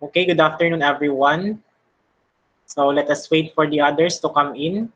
Okay, good afternoon, everyone. So let us wait for the others to come in.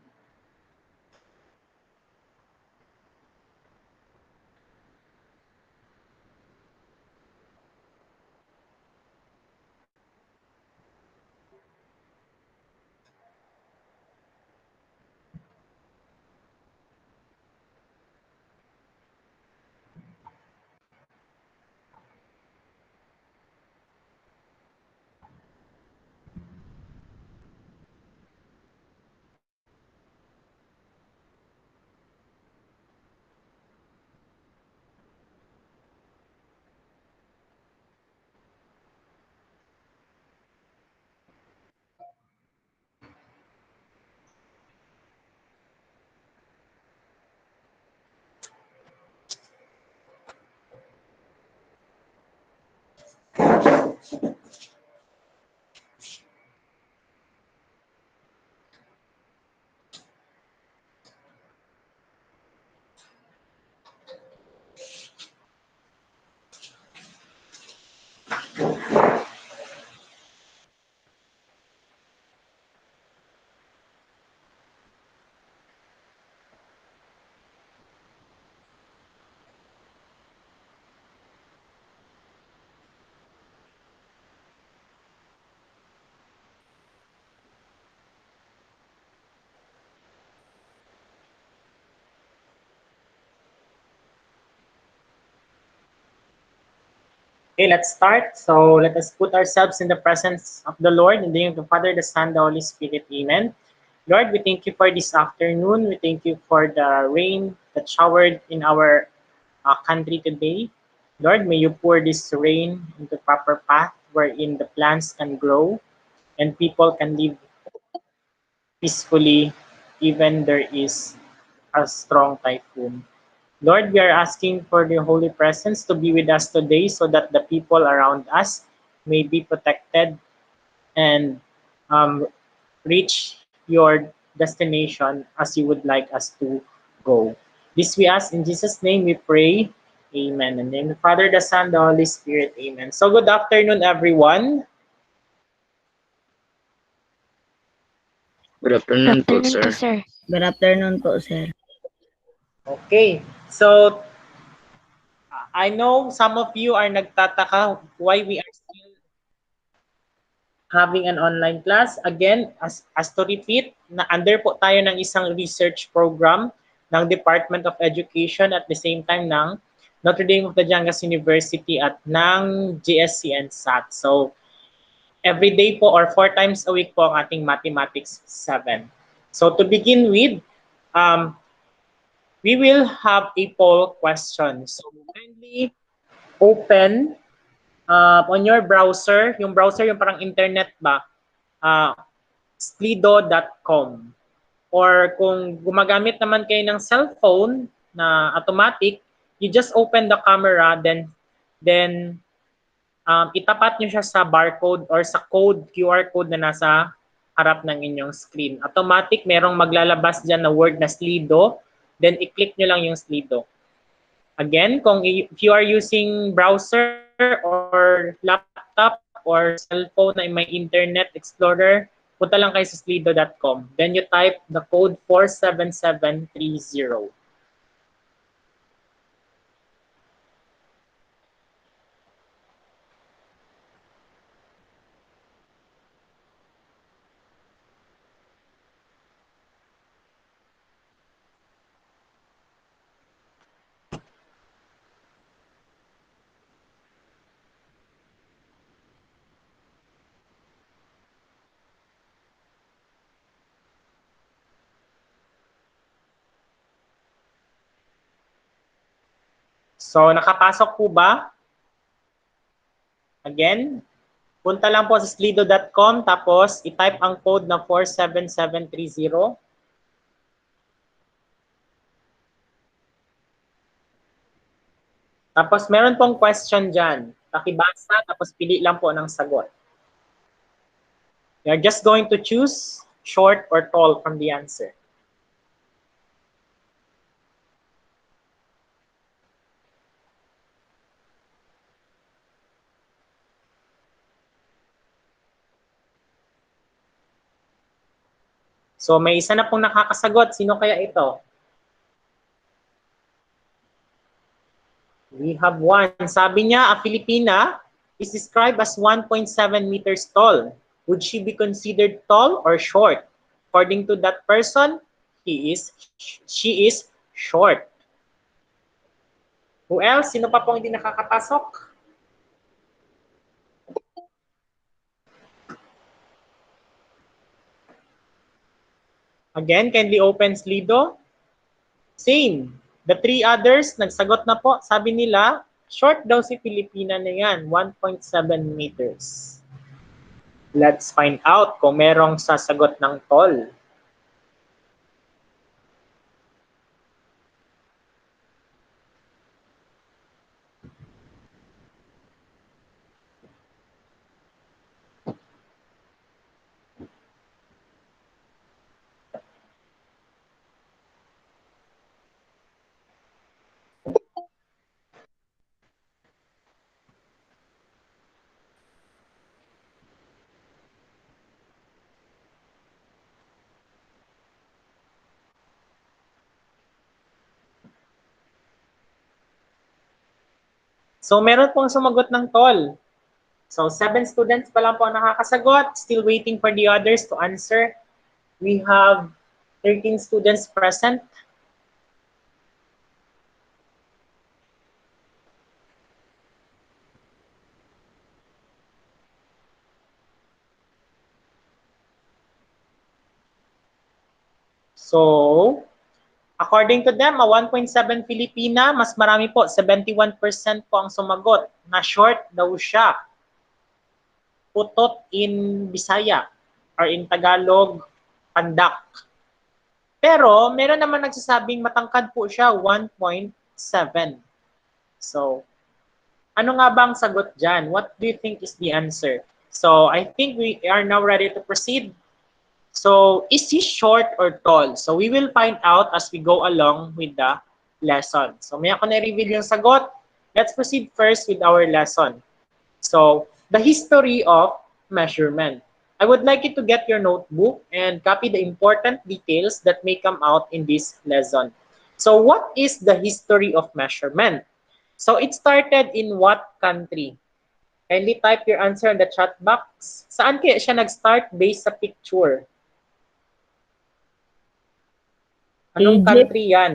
Okay, let's start. So let us put ourselves in the presence of the Lord in the name of the Father, the Son, the Holy Spirit. Amen. Lord, we thank you for this afternoon. We thank you for the rain that showered in our country today. Lord, may you pour this rain into proper path wherein the plants can grow and people can live peacefully even there is a strong typhoon. Lord, we are asking for the Holy Presence to be with us today so that the people around us may be protected and um, reach your destination as you would like us to go. This we ask in Jesus' name we pray. Amen. And in the name of the Father, the Son, the Holy Spirit. Amen. So good afternoon, everyone. Good Good afternoon po, afternoon po, sir. sir. Good afternoon po, sir. Okay. So I know some of you are nagtataka why we are still having an online class. Again, as to repeat, na under po tayo ng isang research program ng Department of Education at the same time ng Notre Dame of the Jangas University at ng GSC and SAT. So, every day po or 4 times a week po ang ating Mathematics 7. So, to begin with, we will have a poll question. So, kindly open on your browser, yung parang internet ba, uh, slido.com. Or kung gumagamit naman kayo ng cellphone na automatic, you just open the camera, then itapat nyo siya sa barcode or sa QR code na nasa harap ng inyong screen. Automatic, merong maglalabas dyan na word na Slido, then i-click nyo lang yung Slido. Again, if you are using browser or laptop or cellphone na may Internet Explorer, punta lang kayo sa slido.com. Then you type the code 47730. So, nakapasok po ba? Again, punta lang po sa slido.com tapos i-type ang code na 47730. Tapos meron pong question dyan. Pakibasa tapos pili lang po ng sagot. You're just going to choose short or tall from the answer. So may isa na pong nakakasagot. Sino kaya ito? We have one. Sabi niya, a Filipina is described as 1.7 meters tall. Would she be considered tall or short? According to that person, she is short. Who else? Sino pa pong hindi nakakapasok? Again, kindly open Slido. Same. The three others, nagsagot na po. Sabi nila, short daw si Filipina na yan, 1.7 meters. Let's find out kung merong sasagot ng tall. So meron pong sumagot ng tall. So 7 students pa lang po ang nakakasagot. Still waiting for the others to answer. We have 13 students present. So, according to them, a 1.7 Filipina, mas marami po, 71% po ang sumagot na short daw siya. Putot in Bisaya or in Tagalog, pandak. Pero meron naman nagsasabing matangkad po siya, 1.7. So, ano nga ba ang sagot dyan? What do you think is the answer? So, I think we are now ready to proceed. So, is he short or tall? So, we will find out as we go along with the lesson. So, may ako na-reveal yung sagot. Let's proceed first with our lesson. So, the history of measurement. I would like you to get your notebook and copy the important details that may come out in this lesson. So, what is the history of measurement? So, it started in what country? Kindly type your answer in the chat box. Saan kaya siya nag-start based sa picture? Anong Egypt. country yan?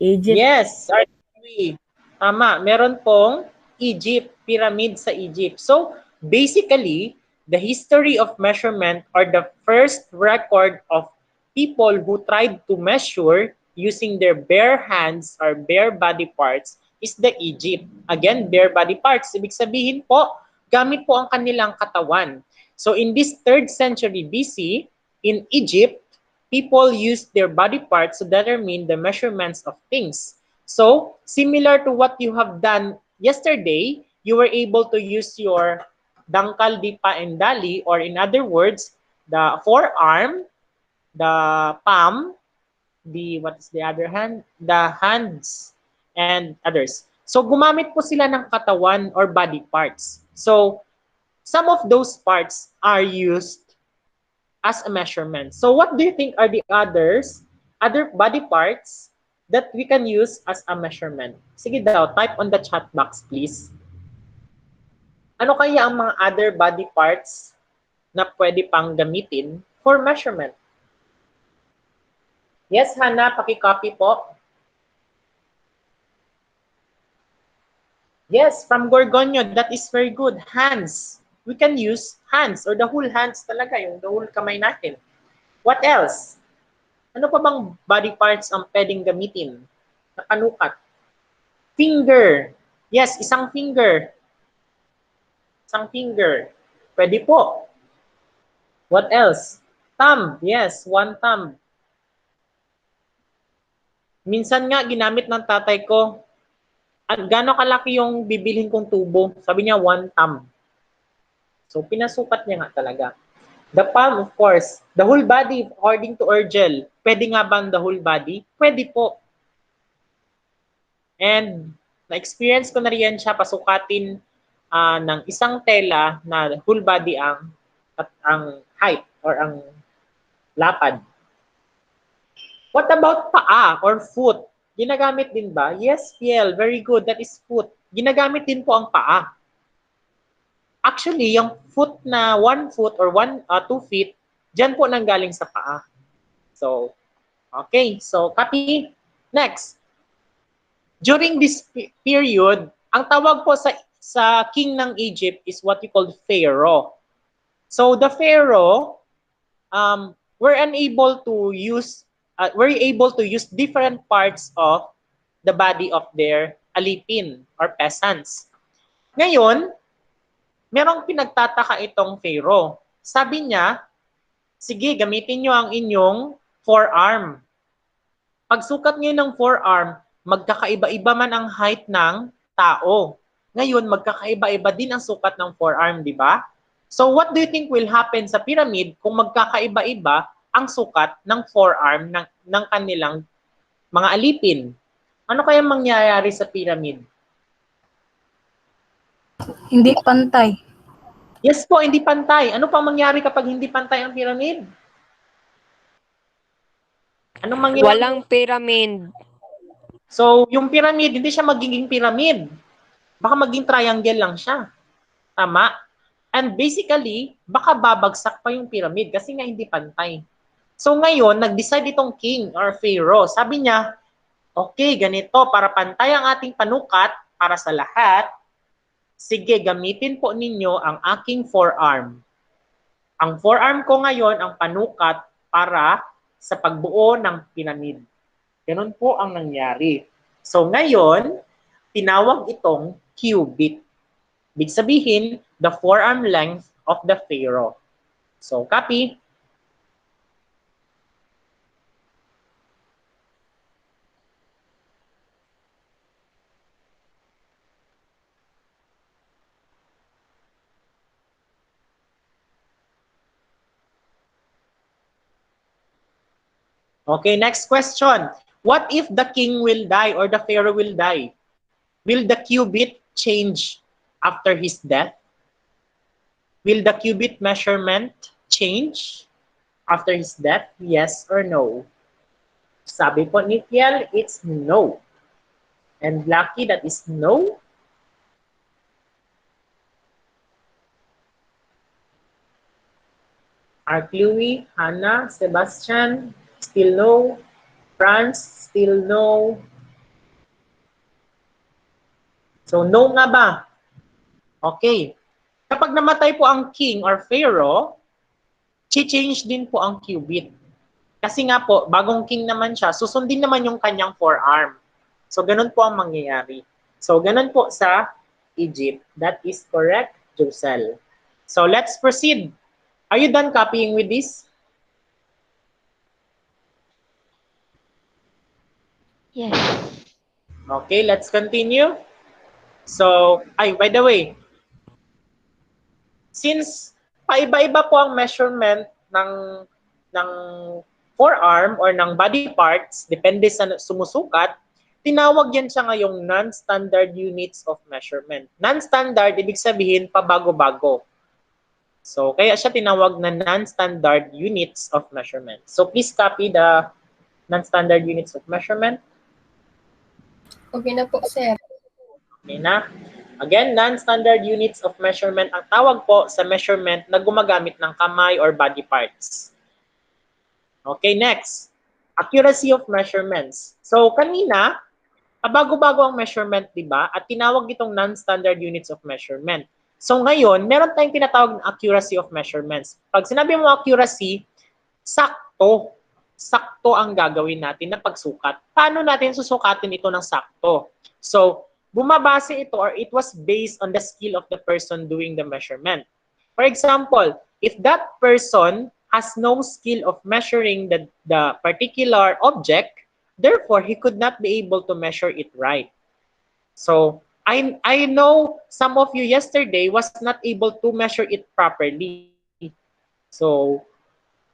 Egypt. Yes, RW. Tama, meron pong Egypt, pyramid sa Egypt. So, basically, the history of measurement or the first record of people who tried to measure using their bare hands or bare body parts is the Egypt. Again, bare body parts. Ibig sabihin po, gamit po ang kanilang katawan. So, in this 3rd century BC, in Egypt, people used their body parts to determine the measurements of things. So, similar to what you have done yesterday, you were able to use your dangkal, dipa, and dali, or in other words, the forearm, the palm, what's the other hand? The hands, and others. So, gumamit po sila ng katawan or body parts. So, some of those parts are used as a measurement. So what do you think are the other body parts that we can use as a measurement? Sige daw, type on the chat box, please. Ano kaya ang mga other body parts na pwede pang gamitin for measurement? Yes, Hannah, paki-copy po. Yes, from Gorgonio, that is very good. Hands. We can use hands or the whole hands talaga, yung the whole kamay natin. What else? Ano pa bang body parts ang pwedeng gamitin? Nakanukat. Finger. Yes, isang finger. Isang finger. Pwede po. What else? Thumb. Yes, one thumb. Minsan nga, ginamit ng tatay ko, gaano kalaki yung bibilhin kong tubo? Sabi niya, one thumb. So, pinasukat niya nga talaga. The palm, of course. The whole body, according to Urgel. Pwede nga bang the whole body? Pwede po. And na-experience ko na rin siya pasukatin ng isang tela na whole body ang height or ang lapad. What about paa or foot? Ginagamit din ba? Yes, Piel. Very good. That is foot. Ginagamit din po ang paa. Actually, yung foot na 1 foot or 2 feet, dyan po nanggaling sa paa. So, okay. So, copy. Next. During this period, ang tawag po sa king ng Egypt is what you call Pharaoh. So, the Pharaoh were able to use different parts of the body of their alipin or peasants. Ngayon, merong pinagtataka itong Pharaoh. Sabi niya, sige, gamitin nyo ang inyong forearm. Pagsukat nyo ng forearm, magkakaiba-iba man ang height ng tao. Ngayon, magkakaiba-iba din ang sukat ng forearm, di ba? So what do you think will happen sa pyramid kung magkakaiba-iba ang sukat ng forearm ng kanilang mga alipin? Ano kaya mangyayari sa pyramid? Hindi pantay. Yes po, hindi pantay. Ano pang mangyari kapag hindi pantay ang pyramid? Anong mangyayari? Walang pyramid. So, yung pyramid, hindi siya magiging pyramid. Baka maging triangle lang siya. Tama? And basically, baka babagsak pa yung pyramid kasi nga hindi pantay. So ngayon, nag-decide itong king or pharaoh. Sabi niya, okay, ganito, para pantay ang ating panukat para sa lahat, sige, gamitin po ninyo ang aking forearm. Ang forearm ko ngayon ang panukat para sa pagbuo ng pyramid. Ganun po ang nangyari. So ngayon, tinawag itong cubit. Ibig sabihin, the forearm length of the pharaoh. So, copy. Okay, next question. What if the king will die or the pharaoh will die? Will the cubit change after his death? Will the cubit measurement change after his death? Yes or no? Sabi po ni Kiel, it's no. And Lucky, that is no. Arclui, Hannah, Sebastian, still no. France, still no. So, no nga ba? Okay. Kapag namatay po ang king or pharaoh, change din po ang cubit. Kasi nga po, bagong king naman siya, susundin naman yung kanyang forearm. So, ganun po ang mangyayari. So, ganun po sa Egypt. That is correct, Josel. So, let's proceed. Are you done copying with this? Yes. Okay, let's continue. So, by the way, since paiba-iba po ang measurement ng forearm or ng body parts, depende sa sumusukat, tinawag yan siya ngayong non-standard units of measurement. Non-standard, ibig sabihin, pabago-bago. So, kaya siya tinawag na non-standard units of measurement. So, please copy the non-standard units of measurement. Okay na po, sir. Okay na. Again, non-standard units of measurement ang tawag po sa measurement na gumagamit ng kamay or body parts. Okay, next. Accuracy of measurements. So, kanina, bago-bago ang measurement, di ba? At tinawag itong non-standard units of measurement. So, ngayon, meron tayong tinatawag na accuracy of measurements. Pag sinabi mo accuracy, sakto. Sakto ang gagawin natin na pagsukat. Paano natin susukatin ito ng sakto? So, bumabase ito or it was based on the skill of the person doing the measurement. For example, if that person has no skill of measuring the particular object, therefore, he could not be able to measure it right. So, I know some of you yesterday was not able to measure it properly. So,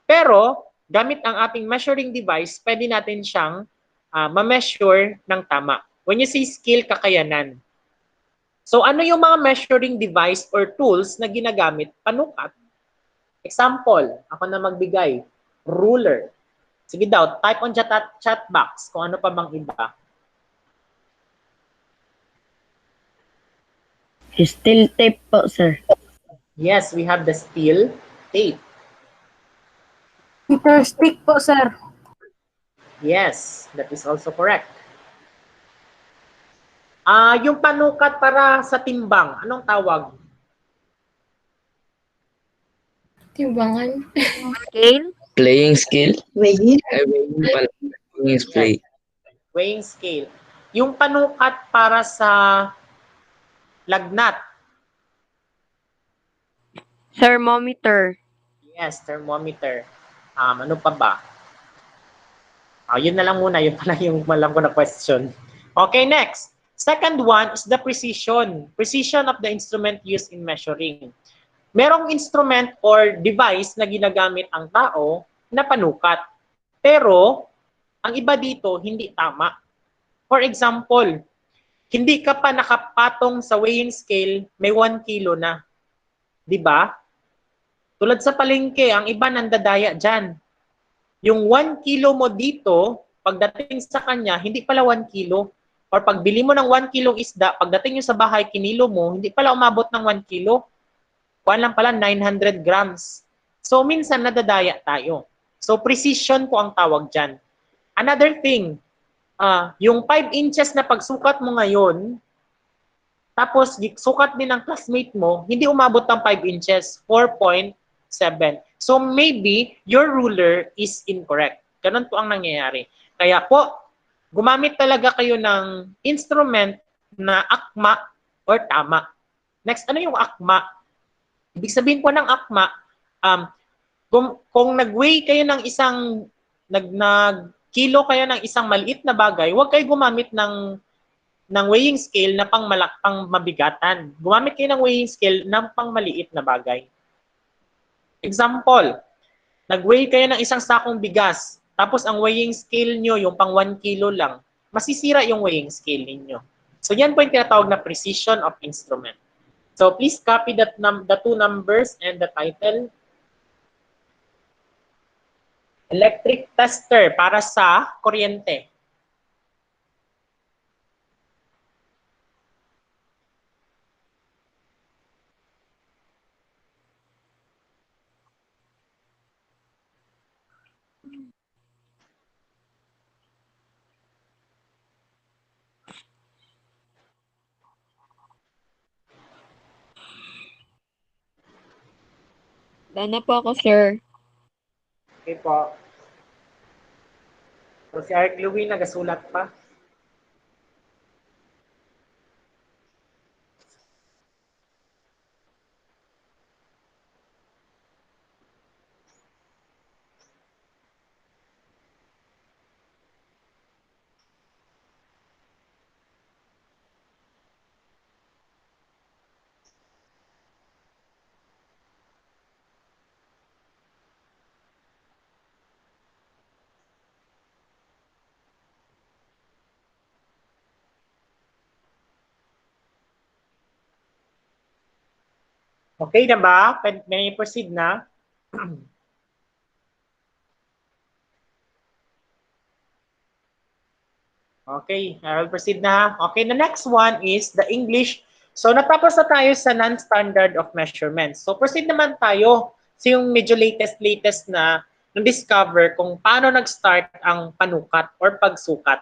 pero, gamit ang ating measuring device, pwede natin siyang ma-measure ng tama. When you say skill, kakayanan. So ano yung mga measuring device or tools na ginagamit panukat? Example, ako na magbigay, ruler. Sige daw, type on chat box kung ano pa bang iba. Steel tape po, sir. Yes, we have the steel tape. Meter stick po, sir. Yes, that is also correct. Yung panukat para sa timbang, anong tawag? Timbangan. Scale. Playing skill? Weighing? Weighing pala. Weighing is play. Weighing scale. Yung panukat para sa lagnat. Thermometer. Yes, thermometer. Ano pa ba? Yun na lang muna. Yun pala yung malam ko na question. Okay, next. Second one is the precision. Precision of the instrument used in measuring. Merong instrument or device na ginagamit ang tao na panukat. Pero, ang iba dito, hindi tama. For example, hindi ka pa nakapatong sa weighing scale, may 1 kilo na. Di ba? Tulad sa palengke, ang iba nandadaya dyan. Yung 1 kilo mo dito, pagdating sa kanya, hindi pala 1 kilo. Or pagbili mo ng 1 kilong isda, pagdating nyo sa bahay, kinilo mo, hindi pala umabot ng 1 kilo. Kuwan lang pala, 900 grams. So, minsan nadadaya tayo. So, precision po ang tawag dyan. Another thing, yung 5 inches na pagsukat mo ngayon, tapos sukat din ng classmate mo, hindi umabot ng 5 inches, 4.7. So maybe your ruler is incorrect. Ganun po ang nangyayari. Kaya po, gumamit talaga kayo ng instrument na akma or tama. Next, ano yung akma? Ibig sabihin po ng akma, kung nag-weigh kayo ng isang, nag-kilo kayo ng isang maliit na bagay, huwag kayo gumamit ng weighing scale na pang mabigatan. Gumamit kayo ng weighing scale ng pang maliit na bagay. Example, nag-weigh kayo ng isang sakong bigas, tapos ang weighing scale nyo, yung pang 1 kilo lang, masisira yung weighing scale ninyo. So yan po yung tinatawag na precision of instrument. So please copy the 2 numbers and the title. Electric tester para sa kuryente. Done na po ako, sir. Okay po. So si Eric Louie nagasulat pa. Okay na ba? May proceed na? Okay, I will proceed na. Okay, the next one is the English. So, natapos na tayo sa non-standard of measurements. So, proceed naman tayo sa yung medyo latest na discover kung paano nag-start ang panukat or pagsukat.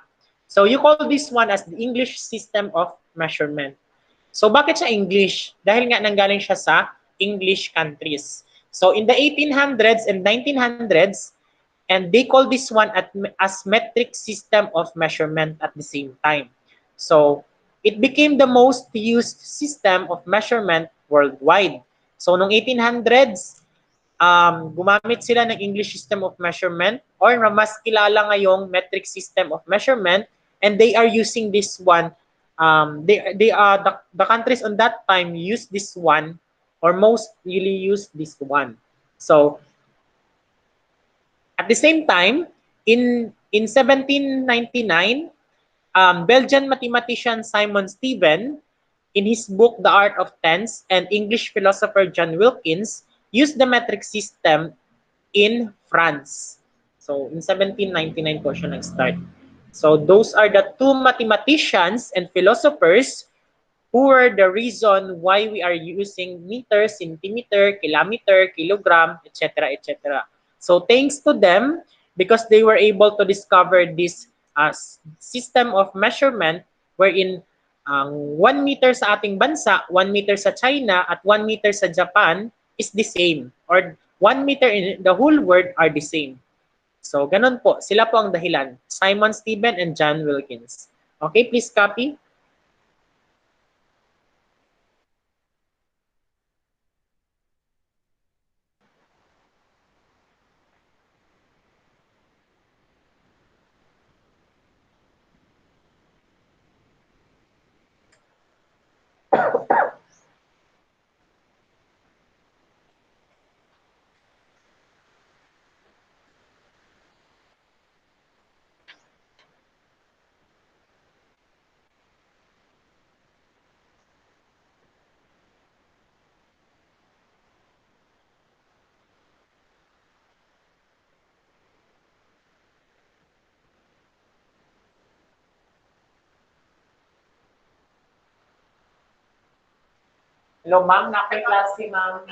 So, you call this one as the English system of measurement. So, bakit siya English? Dahil nga nanggaling siya sa English countries. So, in the 1800s and 1900s, and they call this one as metric system of measurement at the same time. So, it became the most used system of measurement worldwide. So, noong 1800s, gumamit sila ng English system of measurement or mas kilala ngayong metric system of measurement, and they are using this one. The countries on that time use this one or most really use this one. So, at the same time, in 1799, Belgian mathematician Simon Stevin, in his book The Art of Tens, and English philosopher John Wilkins used the metric system in France. So, in 1799 po siya nag-start. So, those are the two mathematicians and philosophers who were the reason why we are using meter, centimeter, kilometer, kilogram, etc., etc. So, thanks to them, because they were able to discover this system of measurement wherein ang 1 meter sa ating bansa, 1 meter sa China, at 1 meter sa Japan is the same, or 1 meter in the whole world are the same. So, ganun po. Sila po ang dahilan. Simon Stevens and John Wilkins. Okay, please copy. Hello, ma'am. Nakiklase, ma'am.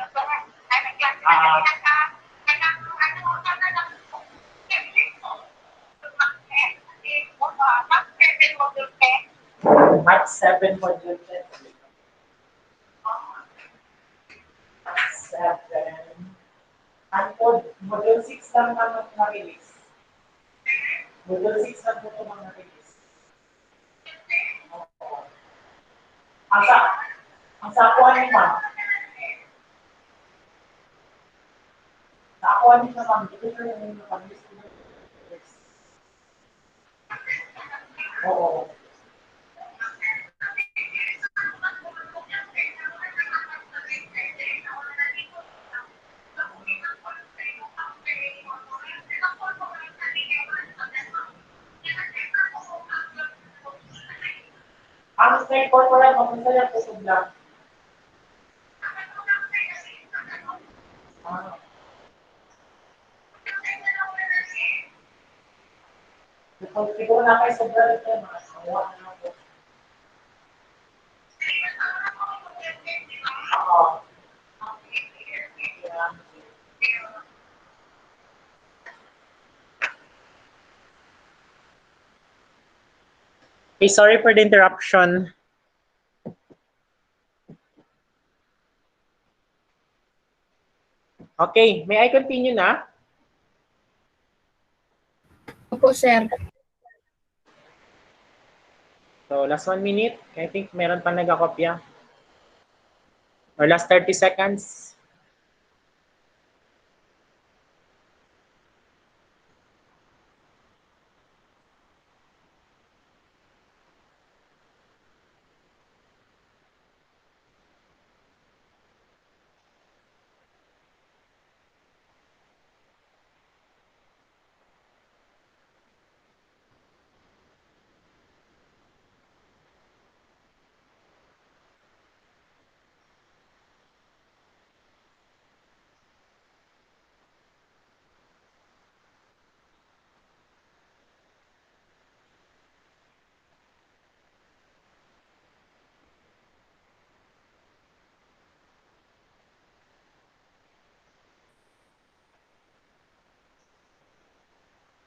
Math 7 module 10. 7. Ang module 6 lang naman na-release. Module 6 lang po ito na-release. Ang sakuan niyo, ma'am. Sakuan niyo, ma'am. Dito ko yung pag-list. Oo. Ang straight corporal, magkasaya po lang. Siguro na kayo sobra dito, mga sawa na po. Okay, sorry for the interruption. Okay, may I continue na? Opo, sir. So, last 1 minute. I think meron pang nagkakopya. Or last 30 seconds.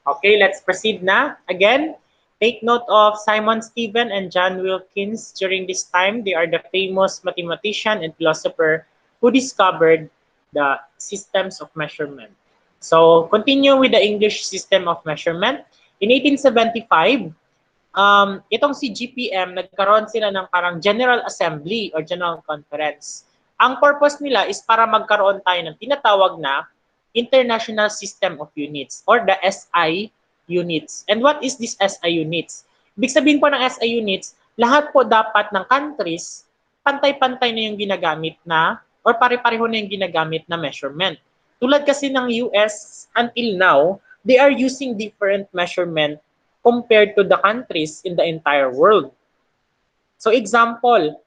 Okay, let's proceed na. Again, take note of Simon Stevens and John Wilkins. During this time, they are the famous mathematician and philosopher who discovered the systems of measurement. So, continue with the English system of measurement. In 1875, itong si GPM, nagkaroon sila ng parang General Assembly or General Conference. Ang purpose nila is para magkaroon tayo ng tinatawag na International System of Units or the SI units. And what is this SI units? Ibig sabihin po ng SI units, lahat po dapat ng countries, pantay-pantay na yung ginagamit na or pare-pareho na yung ginagamit na measurement. Tulad kasi ng US, until now, they are using different measurement compared to the countries in the entire world. So example,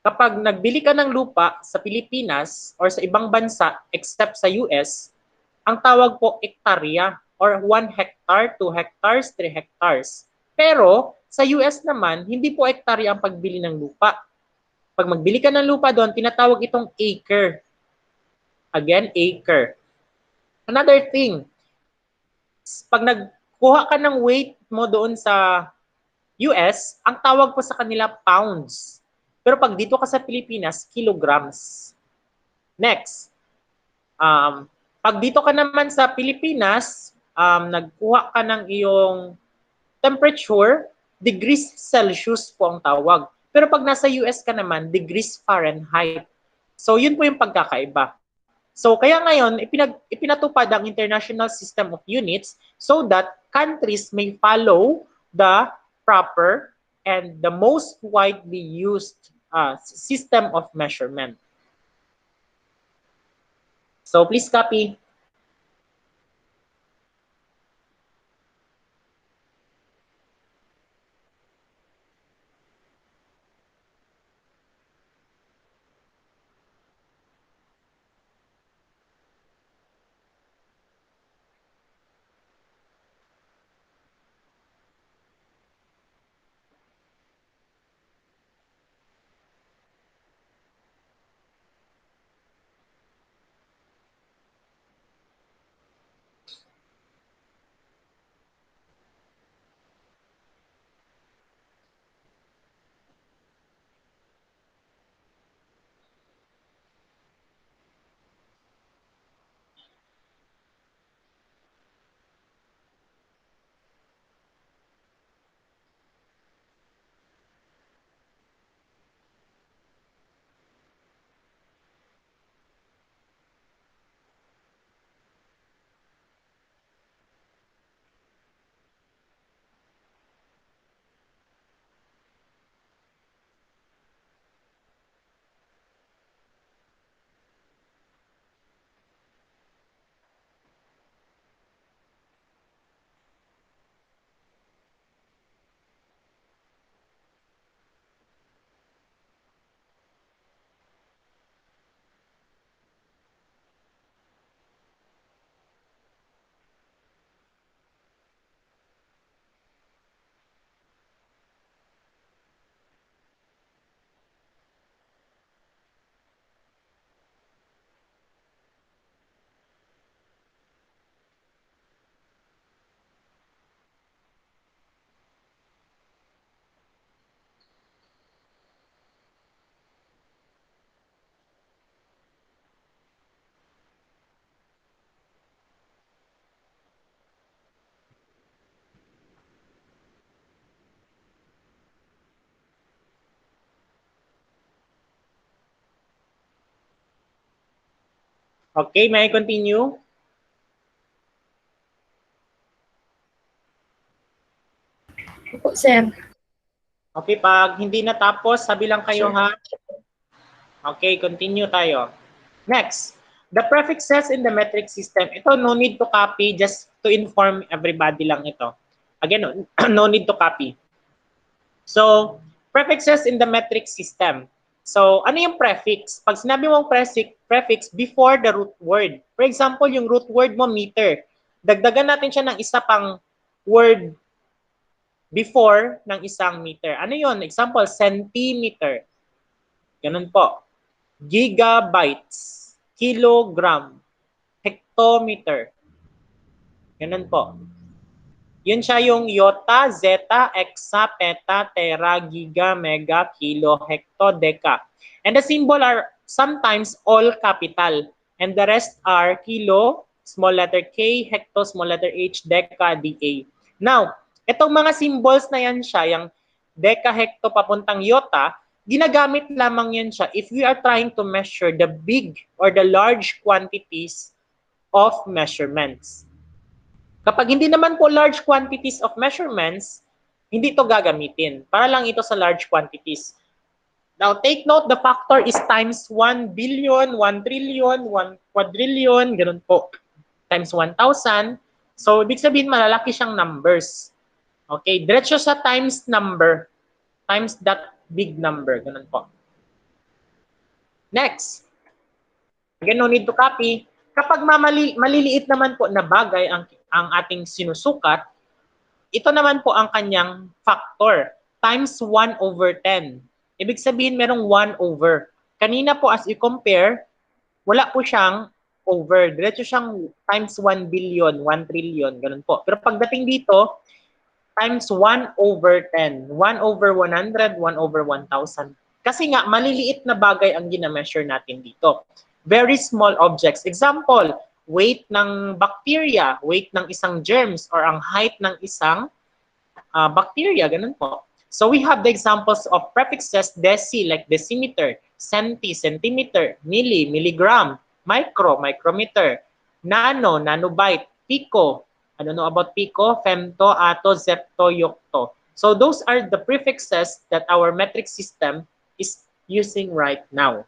kapag nagbili ka ng lupa sa Pilipinas or sa ibang bansa except sa US, ang tawag po ektarya. or 1 hectare, 2 hectares, 3 hectares. Pero sa US naman, hindi po hektarya ang pagbili ng lupa. Pag magbili ka ng lupa doon, tinatawag itong acre. Again, acre. Another thing, pag nagkuha ka ng weight mo doon sa US, ang tawag po sa kanila pounds. Pero pag dito ka sa Pilipinas, kilograms. Next, pag dito ka naman sa Pilipinas, nagkuha ka ng iyong temperature, degrees Celsius po ang tawag. Pero pag nasa US ka naman, degrees Fahrenheit. So yun po yung pagkakaiba. So kaya ngayon, ipinatupad ang International System of Units so that countries may follow the proper and the most widely used system of measurement. So please copy. Okay, may I continue? Opo, sir. Okay, pag hindi natapos, sabi lang kayo ha. Okay, continue tayo. Next, the prefixes in the metric system. Ito, no need to copy, just to inform everybody lang ito. Again, no need to copy. So, prefixes in the metric system. So, ano yung prefix? Pag sinabi mong prefix before the root word. For example, yung root word mo, meter. Dagdagan natin siya ng isa pang word before ng isang meter. Ano yun? Example, centimeter. Ganun po. Gigabytes, kilogram, hectometer. Ganun po. Yun siya yung iota, zeta, exa, peta, tera, giga, mega, kilo, hecto, deca. And the symbol are sometimes all capital. And the rest are kilo, small letter K, hecto, small letter H, deca, DA. Now, itong mga symbols na yan siya, yung deca, hecto, papuntang iota, ginagamit lamang yan siya if we are trying to measure the big or the large quantities of measurements. Kapag hindi naman po large quantities of measurements, hindi ito gagamitin. Para lang ito sa large quantities. Now, take note, the factor is times 1 billion, 1 trillion, 1 quadrillion, ganun po. Times 1,000. So, ibig sabihin, malalaki siyang numbers. Okay, diretso sa times number. Times that big number. Ganun po. Next. Again, no need to copy. Kapag maliliit naman po na bagay ang ating sinusukat, ito naman po ang kanyang factor, times 1/10. Ibig sabihin merong 1 over. Kanina po as you compare, wala po siyang over. Diretso siyang times 1 billion, 1 trillion, ganun po. Pero pagdating dito, times 1/10. 1/100, 1/1000. Kasi nga, maliliit na bagay ang gina-measure natin dito. Very small objects. Example, weight ng bacteria, weight ng isang germs, or ang height ng isang bacteria, ganun po. So we have the examples of prefixes deci, like decimeter, centi, centimeter, milli, milligram, micro, micrometer, nano, nanobyte, pico. Ano know about pico? Femto, ato, zepto, yokto. So those are the prefixes that our metric system is using right now.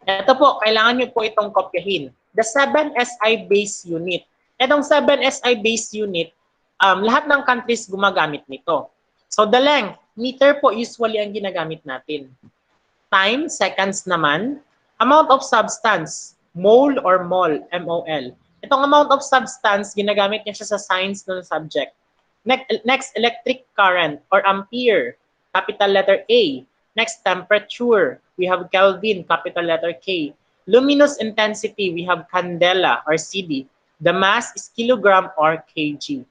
Ito po, kailangan nyo po itong kopyahin. The 7SI base unit. Itong 7SI base unit, lahat ng countries gumagamit nito. So the length, meter po usually ang ginagamit natin. Time, seconds naman. Amount of substance, mole or mol, M-O-L. Itong amount of substance, ginagamit niya siya sa science ng subject. Next, electric current or ampere, capital letter A. Next, temperature, we have Kelvin, capital letter K. Luminous intensity, we have candela or CD. The mass is kilogram or kg.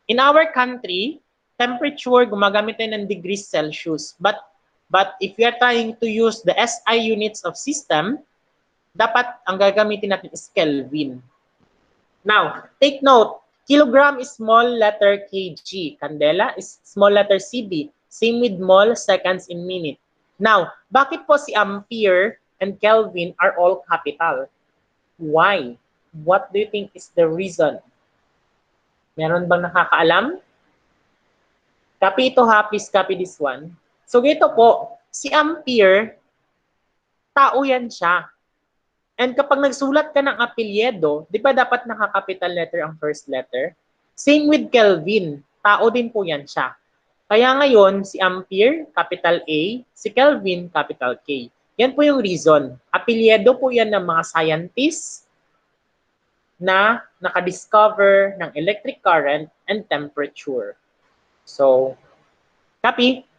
In our country, temperature, gumagamit tayo ng degrees Celsius. But if we are trying to use the SI units of system, dapat ang gagamitin natin is Kelvin. Now, take note, kilogram is small letter kg. Candela is small letter cd. Same with mole, seconds in minute. Now, bakit po si ampere and Kelvin are all capital? Why? What do you think is the reason? Meron bang nakakaalam? Copy ito ha, please copy this one. So ito po, si ampere, tao yan siya. And kapag nagsulat ka ng apelyedo, di ba dapat naka-capital letter ang first letter? Same with Kelvin, tao din po yan siya. Kaya ngayon, si ampere, capital A, si Kelvin, capital K. Yan po yung reason. Apelyedo po yan ng mga scientists na nakadiscover ng electric current and temperature. So, copy.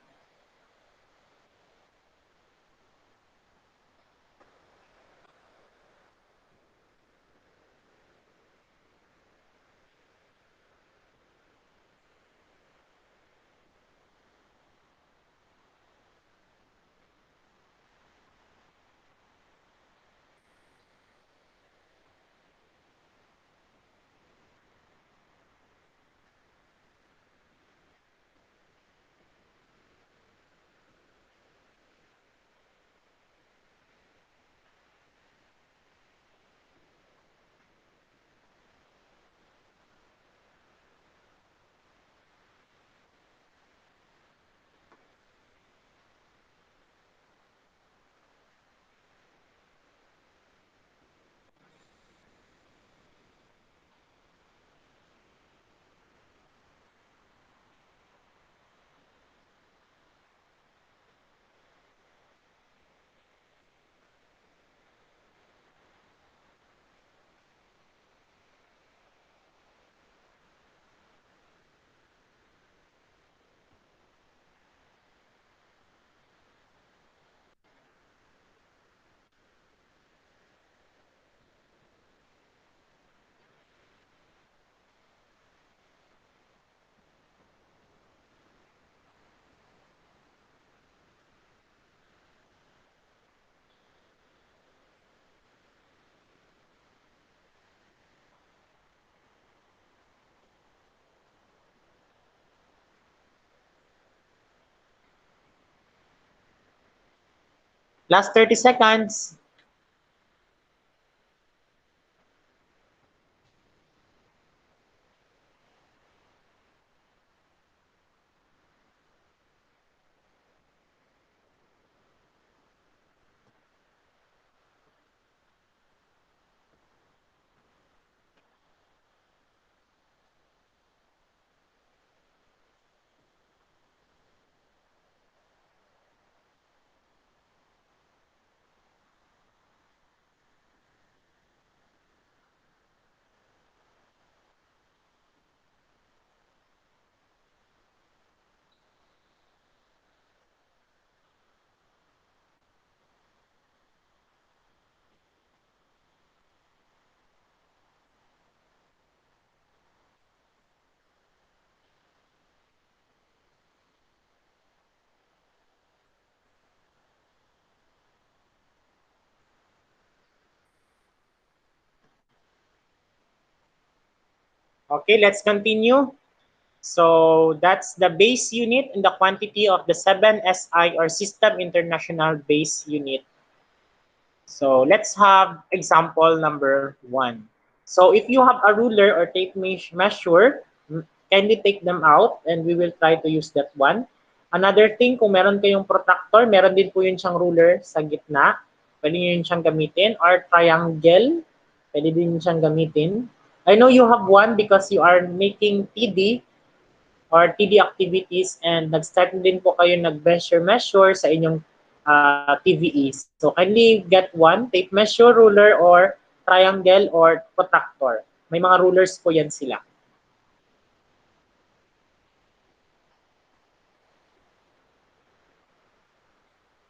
Last 30 seconds. Okay, let's continue. So that's the base unit and the quantity of the 7SI or System International Base Unit. So let's have example number 1. So if you have a ruler or tape measure, kindly take them out and we will try to use that one. Another thing, kung meron kayong protractor, meron din po yun siyang ruler sa gitna. Pwede nyo yun siyang gamitin. Or triangle, pwede din yun siyang gamitin. I know you have one because you are making TD or TD activities and nag-start din po kayo nag-measure sa inyong TVE. So kindly get one, tape measure, ruler, or triangle, or protractor. May mga rulers po yan sila.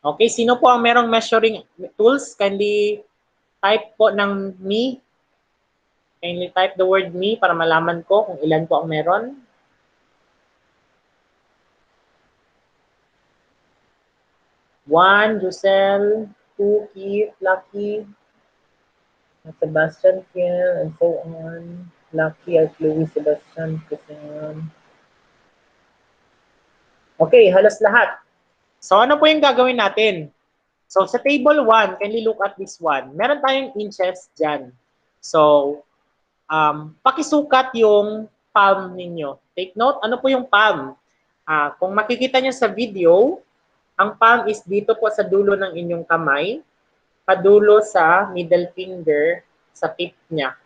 Okay, sino po ang merong measuring tools? Kindly type po ng me. Kindly type the word me para malaman ko kung ilan po ang meron. One, Josel. Two, Keith, Lucky, Sebastian, Kiel, and so on. Lucky, Chloe, Sebastian, Christian. Okay, halos lahat. So ano po yung gagawin natin? So sa table 1, kindly look at this one. Meron tayong inches dyan. So, pakisukat yung palm ninyo. Take note, ano po yung palm? Kung makikita nyo sa video, ang palm is dito po sa dulo ng inyong kamay, padulo sa middle finger, sa tip niya.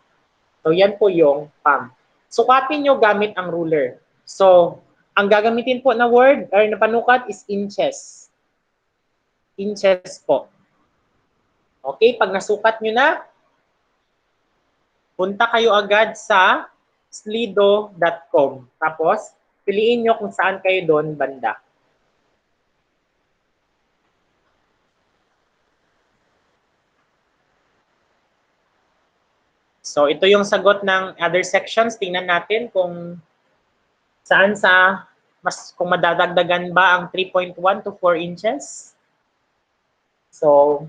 So yan po yung palm. Sukatin nyo gamit ang ruler. So, ang gagamitin po na word or na panukat is inches. Inches po. Okay, pag nasukat nyo na, punta kayo agad sa slido.com. Tapos, piliin nyo kung saan kayo doon banda. So, ito yung sagot ng other sections. Tingnan natin kung saan kung madadagdagan ba ang 3.1 to 4 inches. So,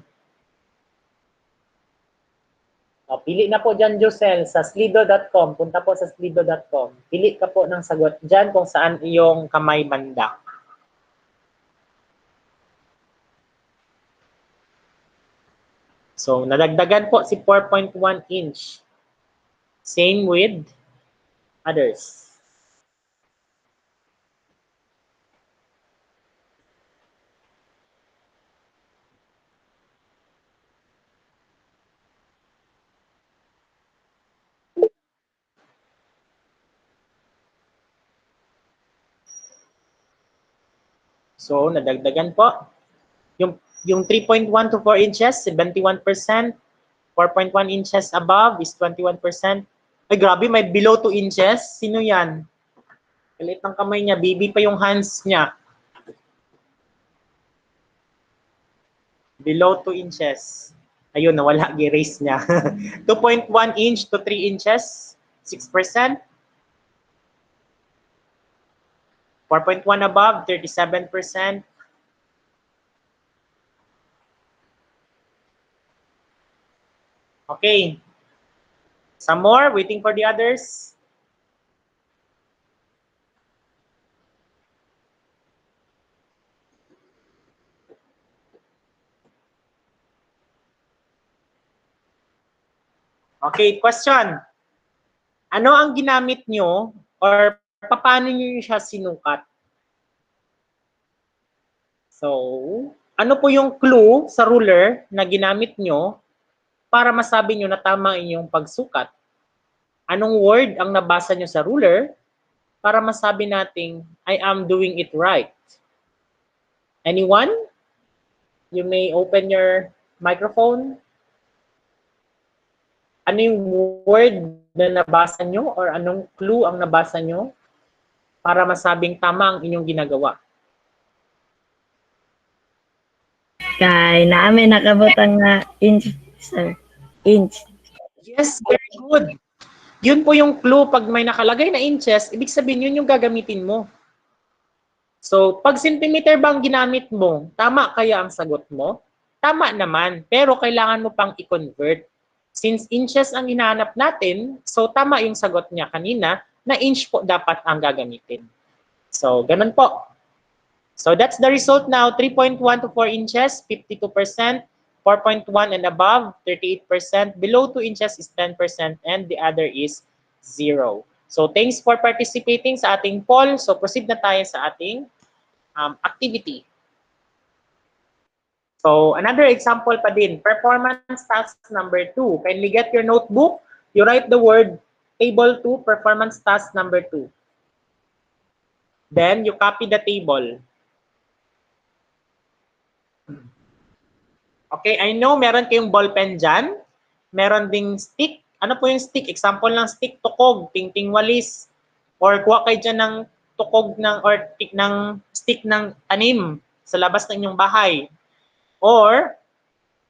pili na po dyan, Josel, sa slido.com. Punta po sa slido.com. Pili ka po ng sagot dyan kung saan iyong kamay banda. So, nadagdagan po si 4.1 inch. Same with others. So, nadagdagan po. Yung 3.1 to 4 inches, 71%. 4.1 inches above is 21%. Ay, grabe, may below 2 inches. Sino yan? Kalit ng kamay niya. Baby pa yung hands niya. Below 2 inches. Ayun, nawala. Erase niya. 2.1 inch to 3 inches, 6%. 4.1 above, 37%. Okay. Some more, waiting for the others. Okay, question. Ano ang ginamit nyo or paano nyo siya sinukat? So, ano po yung clue sa ruler na ginamit nyo para masabi nyo na tama inyong pagsukat? Anong word ang nabasa nyo sa ruler para masabi nating I am doing it right? Anyone? You may open your microphone. Ano yung word na nabasa nyo or anong clue ang nabasa nyo para masabing tama ang inyong ginagawa? Kay namin nakabutang na inch, sir. Inch. Yes, very good. Yun po yung clue. Pag may nakalagay na inches, ibig sabihin yun yung gagamitin mo. So, pag centimeter ba ang ginamit mo, tama kaya ang sagot mo? Tama naman, pero kailangan mo pang i-convert. Since inches ang hinahanap natin, so tama yung sagot niya kanina na inch po dapat ang gagamitin. So, ganun po. So, that's the result now. 3.1 to 4 inches, 52%. 4.1 and above, 38%. Below 2 inches is 10%. And the other is 0. So, thanks for participating sa ating poll. So, proceed na tayo sa ating activity. So, another example pa din. Performance task number 2. Kindly get your notebook. You write the word table 2, performance task number 2. Then, you copy the table. Okay, I know meron kayong ballpen dyan. Meron ding stick. Ano po yung stick? Example ng stick, tukog, tingting walis. Or kuha kayo dyan ng tukog ng, or ng stick ng tanim sa labas ng inyong bahay. Or,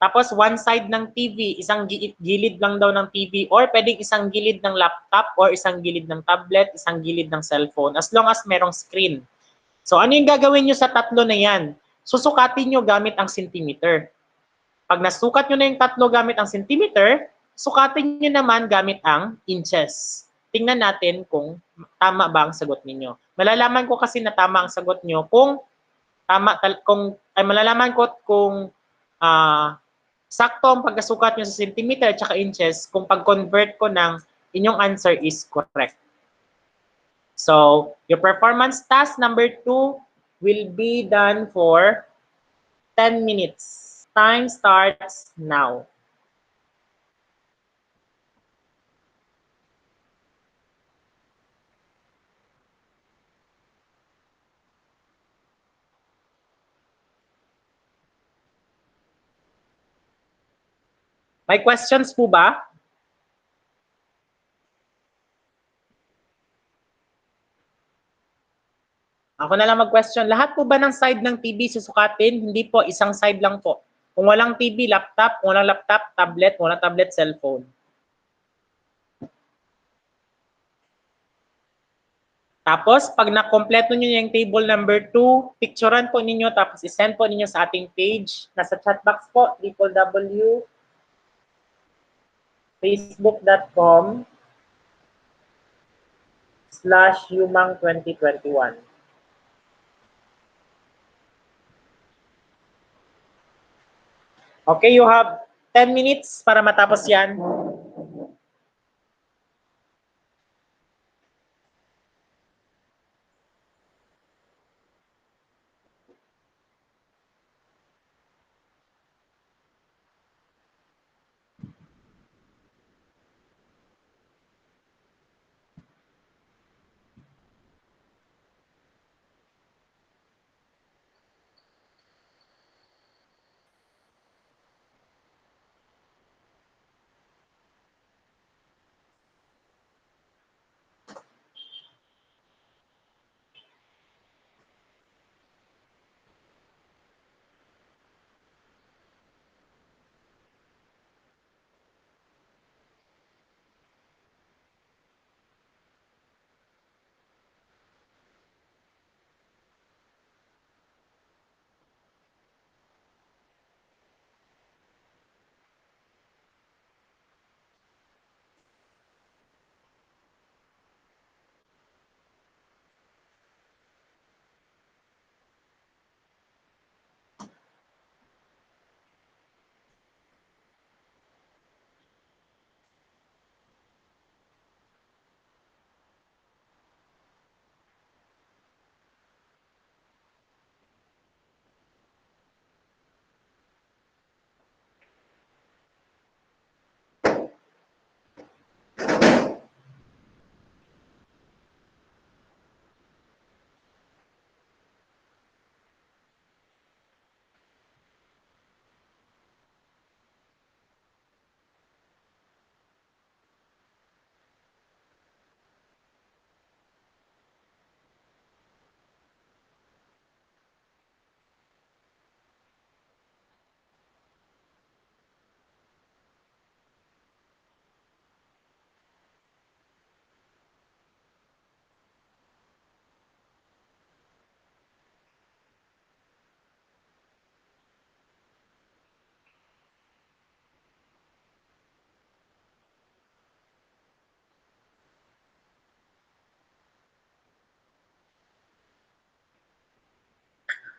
tapos one side ng TV, isang gilid lang daw ng TV. Or pwedeng isang gilid ng laptop, or isang gilid ng tablet, isang gilid ng cellphone. As long as merong screen. So, ano yung gagawin nyo sa tatlo na yan? Susukatin nyo gamit ang centimeter. Pag nasukat nyo na yung tatlo gamit ang centimeter, sukatin nyo naman gamit ang inches. Tingnan natin kung tama ba ang sagot ninyo. Malalaman ko kasi na tama ang sagot nyo kung malalaman ko kung sakto ang pagkasukat nyo sa centimeter at saka inches kung pag-convert ko ng inyong answer is correct. So, your performance task number 2 will be done for 10 minutes. Time starts now. May questions po ba? Ako na lang mag-question. Lahat po ba ng side ng TV susukatin? Hindi po, isang side lang po. Kung walang TV, laptop. Kung walang laptop, tablet. Kung walang tablet, cellphone. Tapos, pag na-kompleto nyo yung table number 2, picturean po ninyo, tapos isend po ninyo sa ating page. Nasa chat box po, www.facebook.com/humang2021. Okay, you have 10 minutes para matapos yan.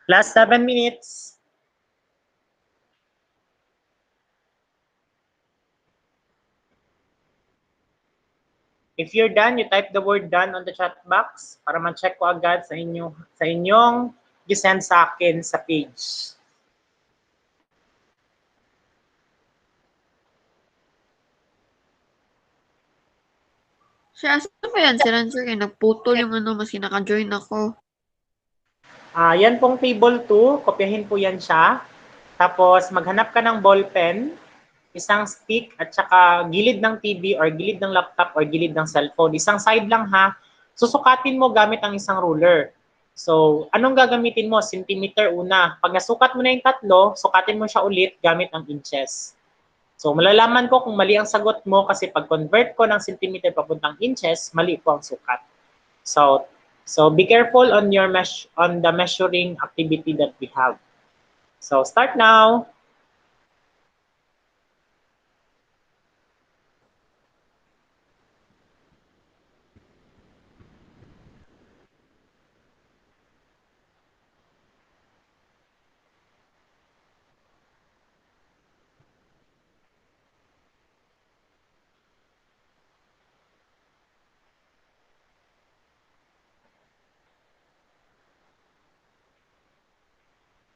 Last 7 minutes. If you're done, you type the word done on the chat box para ma-check ko agad sa inyong gisend sa akin sa page. Sir, asan ba yan? Sir, answer kayo. Nagputol yung ano, mas naka-join ako. Yan pong table 2, kopyahin po yan siya. Tapos maghanap ka ng ballpen, isang stick at saka gilid ng TV or gilid ng laptop or gilid ng cellphone. Isang side lang ha. Susukatin mo gamit ang isang ruler. So, anong gagamitin mo? Centimeter una. Pag nasukat mo na yung tatlo, sukatin mo siya ulit gamit ang inches. So, malalaman ko kung mali ang sagot mo kasi pag convert ko ng centimeter papuntang inches, mali po ang sukat. So be careful on on the measuring activity that we have. So, start now.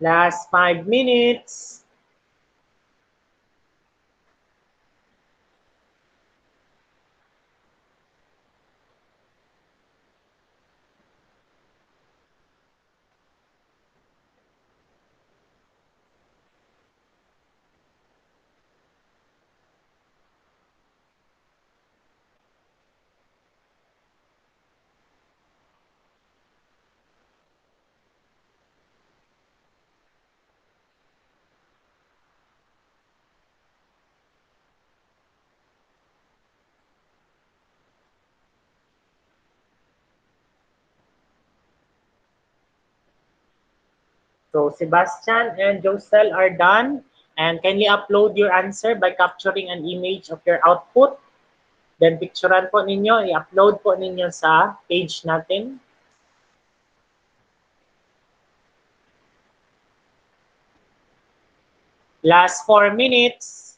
Last 5 minutes. So, Sebastian and Josel are done. And kindly upload your answer by capturing an image of your output. Then, picturean po ninyo, i-upload po ninyo sa page natin. Last 4 minutes.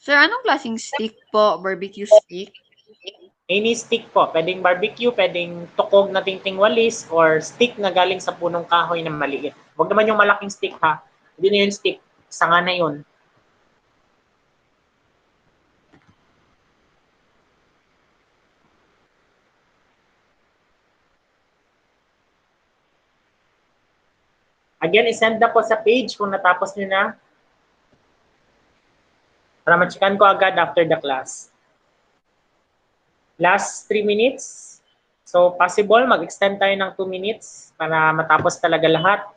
Sir, anong klaseng stick po? Barbecue stick? Any stick po. Pwedeng barbecue, pwedeng tukog na tingtingwalis, or stick na galing sa punong kahoy na maliit. Huwag naman yung malaking stick ha. Hindi na yung stick. Sanga na yun. Again, isend na po sa page kung natapos nyo na. Para ma-checkan ko agad after the class. Last 3 minutes. So, possible, mag-extend tayo ng 2 minutes para matapos talaga lahat.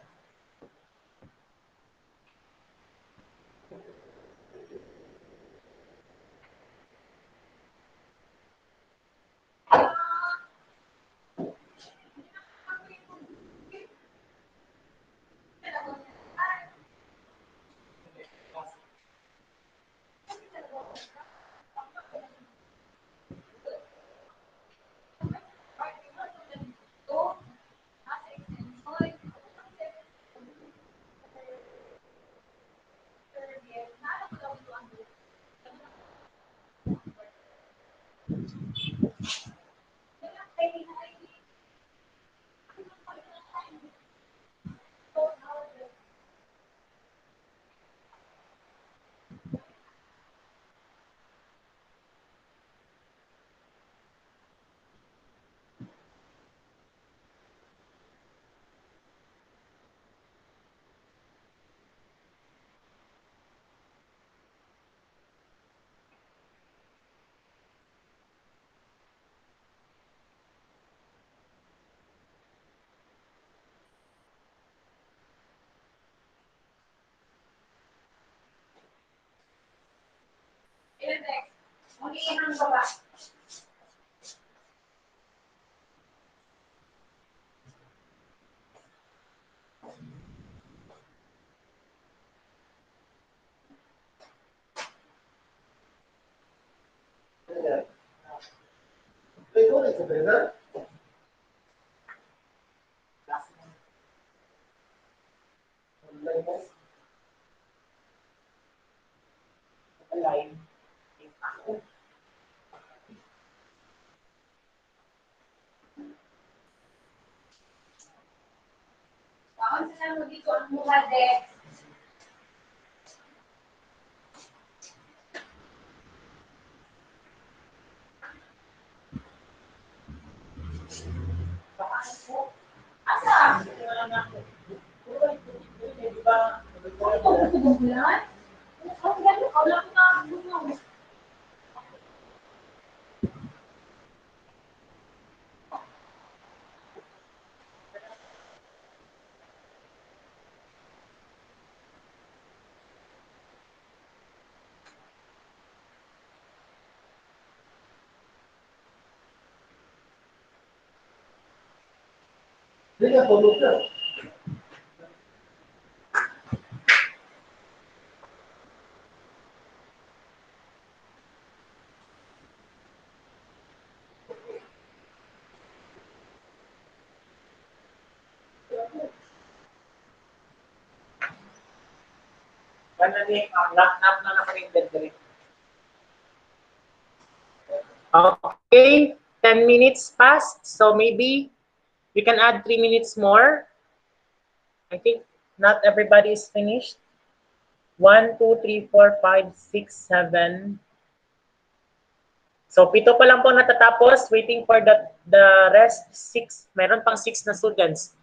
Okay, 10 minutes passed, so maybe we can add 3 minutes more. I think not everybody is finished. 1, 2, 3, 4, 5, 6, 7. So, 7 pa lang po natatapos. Waiting for the rest, 6. Meron pang 6 na students.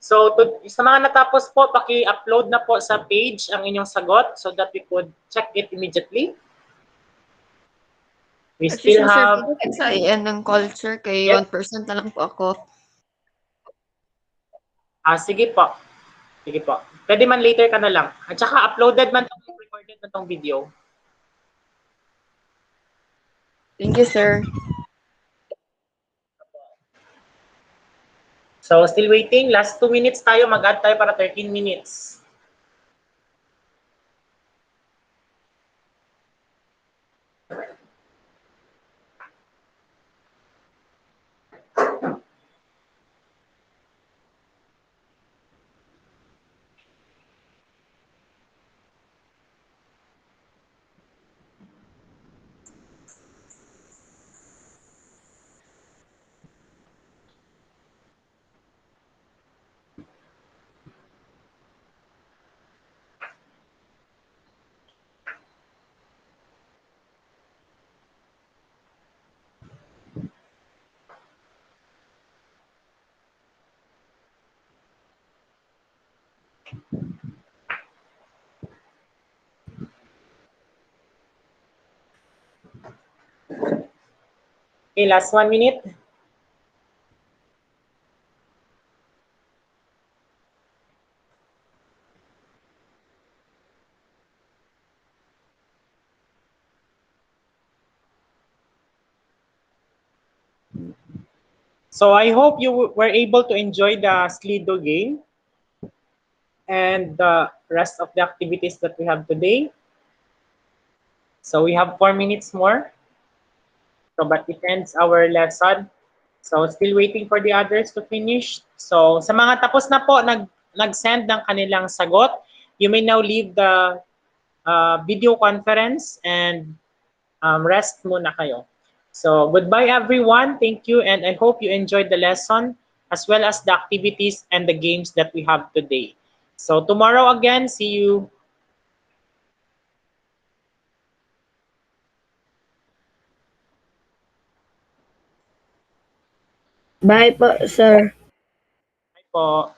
So, sa mga natapos po, paki-upload na po sa page ang inyong sagot so that we could check it immediately. We still Sir, have... pwede sa end ng call, sir, kay Yes. 1% na lang po ako. Sige po. Sige po. Pwede man later ka na lang. At saka uploaded man itong recorded na itong video. Thank you, sir. So, still waiting. Last 2 minutes tayo. Mag-add tayo para 13 minutes. Okay, last 1 minute. So I hope you were able to enjoy the Slido game and the rest of the activities that we have today. So we have 4 minutes more. So but it ends our lesson. So still waiting for the others to finish. So sa mga tapos na po nag-send ng kanilang sagot, you may now leave the video conference and rest muna kayo. So goodbye everyone. Thank you and I hope you enjoyed the lesson as well as the activities and the games that we have today. So tomorrow again, see you. Bye po, sir. Bye po.